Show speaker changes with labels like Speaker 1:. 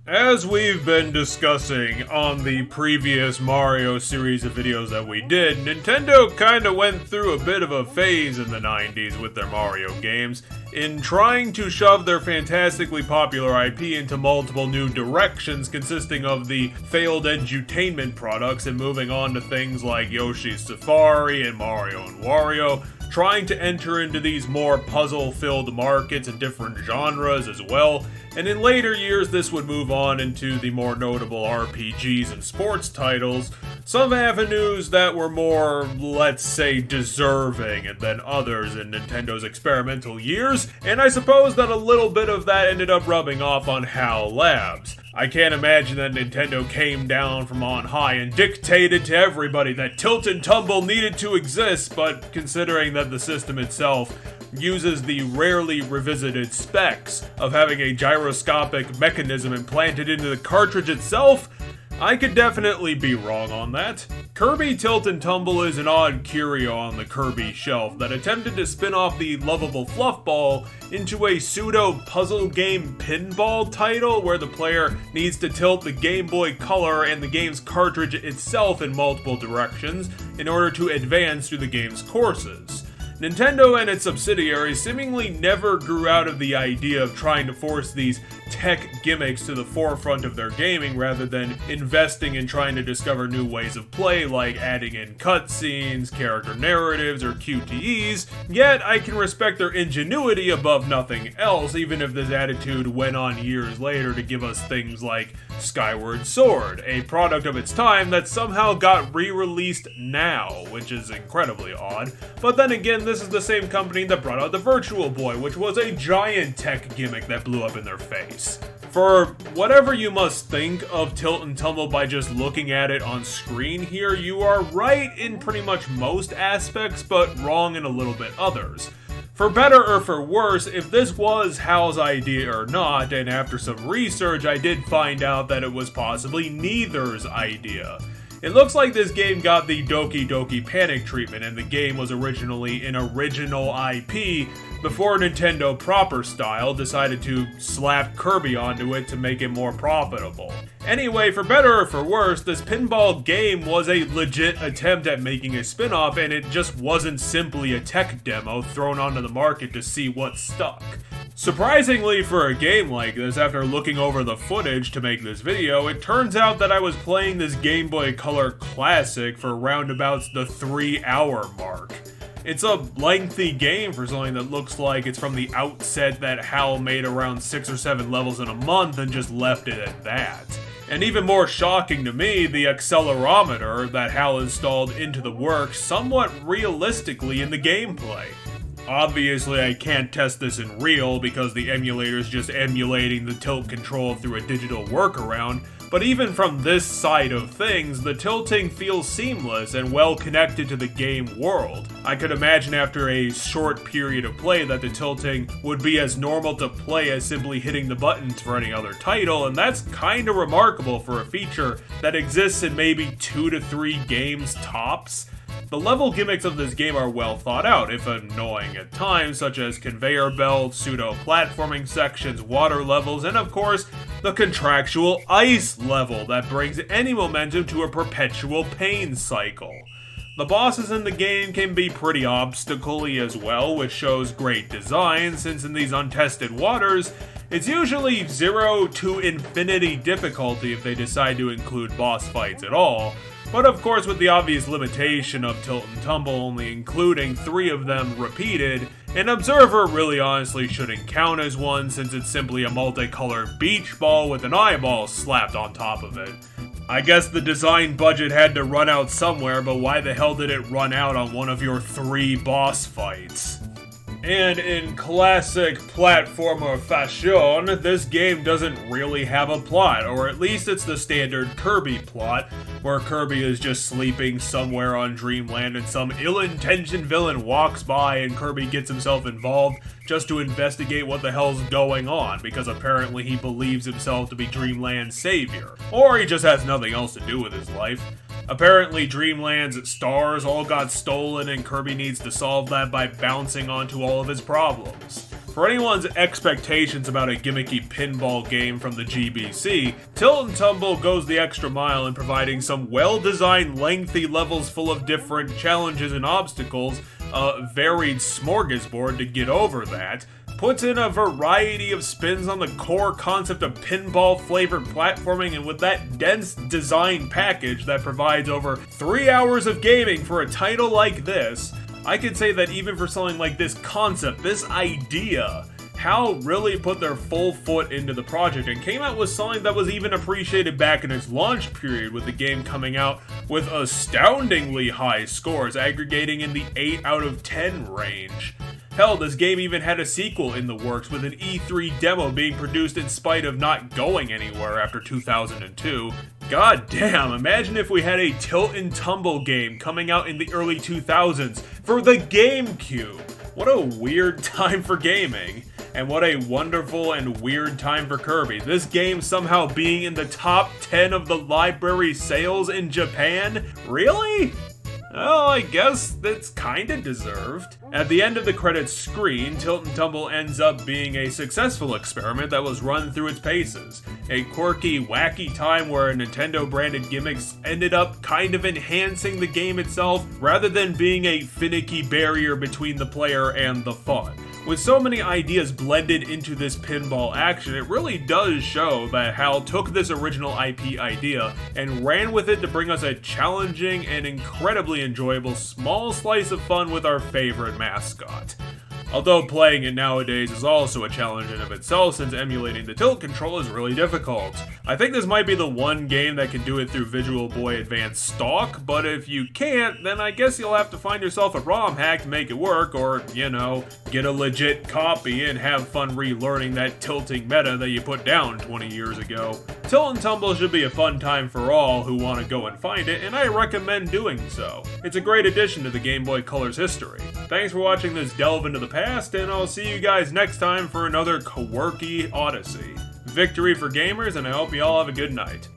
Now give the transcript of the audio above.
Speaker 1: As we've been discussing on the previous Mario series of videos that we did, Nintendo kinda went through a bit of a phase in the 90s with their Mario games, in trying to shove their fantastically popular IP into multiple new directions consisting of the failed edutainment products and moving on to things like Yoshi's Safari and Mario and Wario, trying to enter into these more puzzle-filled markets and different genres as well, and in later years this would move on into the more notable RPGs and sports titles, some avenues that were more, let's say, deserving than others in Nintendo's experimental years, and I suppose that a little bit of that ended up rubbing off on HAL Labs. I can't imagine that Nintendo came down from on high and dictated to everybody that Tilt and Tumble needed to exist, but considering that the system itself uses the rarely revisited specs of having a gyroscopic mechanism implanted into the cartridge itself, I could definitely be wrong on that. Kirby Tilt and Tumble is an odd curio on the Kirby shelf that attempted to spin off the lovable Fluffball into a pseudo-puzzle game pinball title where the player needs to tilt the Game Boy Color and the game's cartridge itself in multiple directions in order to advance through the game's courses. Nintendo and its subsidiaries seemingly never grew out of the idea of trying to force these tech gimmicks to the forefront of their gaming rather than investing in trying to discover new ways of play like adding in cutscenes, character narratives, or QTEs, yet I can respect their ingenuity above nothing else, even if this attitude went on years later to give us things like Skyward Sword, a product of its time that somehow got re-released now, which is incredibly odd. But then again, this is the same company that brought out the Virtual Boy, which was a giant tech gimmick that blew up in their face. For whatever you must think of Tilt and Tumble by just looking at it on screen here, you are right in pretty much most aspects, but wrong in a little bit others. For better or for worse, if this was HAL's idea or not, and after some research I did find out that it was possibly neither's idea. It looks like this game got the Doki Doki Panic treatment, and the game was originally an original IP before Nintendo proper style decided to slap Kirby onto it to make it more profitable. Anyway, for better or for worse, this pinball game was a legit attempt at making a spin-off, and it just wasn't simply a tech demo thrown onto the market to see what stuck. Surprisingly for a game like this, after looking over the footage to make this video, it turns out that I was playing this Game Boy Color Classic for roundabouts the 3-hour mark. It's a lengthy game for something that looks like it's from the outset that HAL made around 6 or 7 levels in a month and just left it at that. And even more shocking to me, the accelerometer that HAL installed into the works somewhat realistically in the gameplay. Obviously, I can't test this in real because the emulator's just emulating the tilt control through a digital workaround, but even from this side of things, the tilting feels seamless and well connected to the game world. I could imagine after a short period of play that the tilting would be as normal to play as simply hitting the buttons for any other title, and that's kinda remarkable for a feature that exists in maybe 2 to 3 games tops. The level gimmicks of this game are well thought out, if annoying at times, such as conveyor belts, pseudo-platforming sections, water levels, and of course, the contractual ice level that brings any momentum to a perpetual pain cycle. The bosses in the game can be pretty obstacle-y as well, which shows great design, since in these untested waters, it's usually 0 to infinity difficulty if they decide to include boss fights at all. But of course, with the obvious limitation of Tilt and Tumble only including 3 of them repeated, an observer really honestly shouldn't count as one since it's simply a multicolored beach ball with an eyeball slapped on top of it. I guess the design budget had to run out somewhere, but why the hell did it run out on one of your 3 boss fights? And in classic platformer fashion, this game doesn't really have a plot, or at least it's the standard Kirby plot, where Kirby is just sleeping somewhere on Dreamland and some ill-intentioned villain walks by and Kirby gets himself involved just to investigate what the hell's going on, because apparently he believes himself to be Dreamland's savior. Or he just has nothing else to do with his life. Apparently Dreamland's stars all got stolen and Kirby needs to solve that by bouncing onto all of his problems. For anyone's expectations about a gimmicky pinball game from the GBC, Tilt and Tumble goes the extra mile in providing some well-designed, lengthy levels full of different challenges and obstacles, a varied smorgasbord to get over that, puts in a variety of spins on the core concept of pinball-flavored platforming, and with that dense design package that provides over 3 hours of gaming for a title like this, I could say that even for something like this concept, this idea, HAL really put their full foot into the project and came out with something that was even appreciated back in its launch period, with the game coming out with astoundingly high scores, aggregating in the 8 out of 10 range. Hell, this game even had a sequel in the works, with an E3 demo being produced in spite of not going anywhere after 2002. God damn, imagine if we had a Tilt and Tumble game coming out in the early 2000s for the GameCube. What a weird time for gaming. And what a wonderful and weird time for Kirby. This game somehow being in the top 10 of the library sales in Japan? Really? Well, I guess that's kinda deserved. At the end of the credits screen, Tilt and Tumble ends up being a successful experiment that was run through its paces. A quirky, wacky time where Nintendo-branded gimmicks ended up kind of enhancing the game itself, rather than being a finicky barrier between the player and the fun. With so many ideas blended into this pinball action, it really does show that HAL took this original IP idea and ran with it to bring us a challenging and incredibly enjoyable small slice of fun with our favorite mascot. Although playing it nowadays is also a challenge in of itself, since emulating the tilt control is really difficult. I think this might be the one game that can do it through Visual Boy Advance stock, but if you can't, then I guess you'll have to find yourself a ROM hack to make it work, or, you know, get a legit copy and have fun relearning that tilting meta that you put down 20 years ago. Tilt and Tumble should be a fun time for all who want to go and find it, and I recommend doing so. It's a great addition to the Game Boy Color's history. Thanks for watching this delve into the past, and I'll see you guys next time for another quirky odyssey. Victory for gamers, and I hope you all have a good night.